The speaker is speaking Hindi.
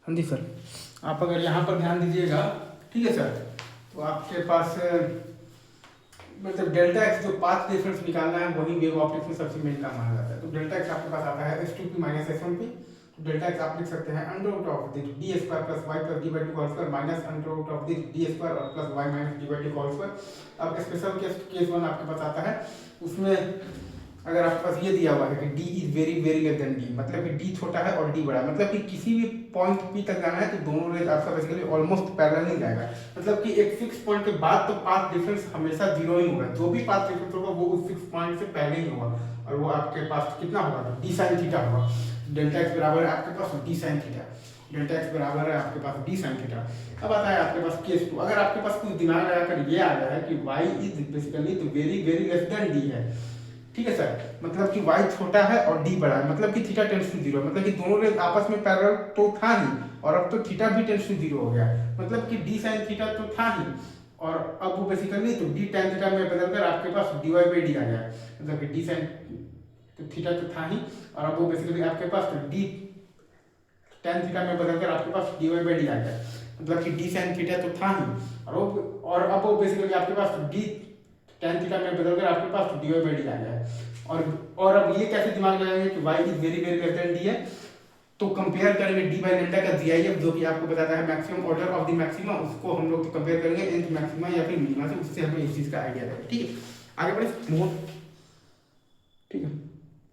हाँ जी सर, आप अगर यहाँ पर ध्यान दीजिएगा, ठीक है सर, तो आपके पास मतलब डेल्टा एक्स जो पाथ डिफरेंस निकालना है वही वेव ऑप्टिक्स में सबसे मेन काम माना जाता है। तो डेल्टा एक्स आपके पास आता है S2p माइनस S1p। तो डेल्टा एक्स आप लिख सकते हैं under root of the D square plus Y plus D by two whole square minus under root of the D square और plus Y minus D by two whole square. अब स्पेशल केस वन आपके पास आता है, उसमें अगर आपके पास ये दिया हुआ है कि d is very very less than d, मतलब कि d छोटा है और d बड़ा है, मतलब कि किसी भी पॉइंट p तक जाना है तो दोनों रेज आपका बेसिकली ऑलमोस्ट पैरेलल नहीं जाएगा, मतलब कि एक फिक्स पॉइंट के बाद तो पाथ डिफरेंस हमेशा जीरो ही होगा, जो भी पाथ डिफरेंस होगा वो उस फिक्स पॉइंट से पहले ही होगा, और वो आपके पास कितना होगा, d sin थीटा होगा। डेल्टा एक्स बराबर है आपके पास d sin theta, delta x बराबर है आपके पास d sin थीटा। अब आता है आपके पास केस टू, अगर आपके पास कुछ दिमाग लगाकर ये आ गया है कि y इज बेसिकली तो very very less than d है, ठीक है सर, मतलब कि y छोटा है और d बड़ा है, मतलब कि थीटा टेंड्स टू जीरो, मतलब कि दोनों रेज आपस में पैरेलल तो था ही, और अब तो थीटा भी टेंड्स टू जीरो हो गया, मतलब कि d sin थीटा तो था ही, और अब वो बेसिकली तो d tan थीटा में बदलकर आपके पास dy बाई d आ गया, मतलब कि d sin तो थीटा तो था ही, और अब वो बेसिकली आपके पास तो d tan थीटा में बदलकर आपके पास dy बाई d आ गया, मतलब कि d sin थीटा तो था ही, और अब वो बेसिकली आपके पास d tan थीटा में बदलकर आपके पास dy बाई d आ गया है। और अब ये कैसे दिमाग लगाएंगे कि y is very very less than d है, तो कंपेयर करेंगे d बाई लेम्डा का GIF जो कि आपको बताता है maximum order of the maxima, उसको हम लोग तो कंपेयर करेंगे nth मैक्सिमा या फिर मिनिमा से, उससे हमें इस चीज़ का आइडिया रहेगा। ठीक है, आगे बढ़े।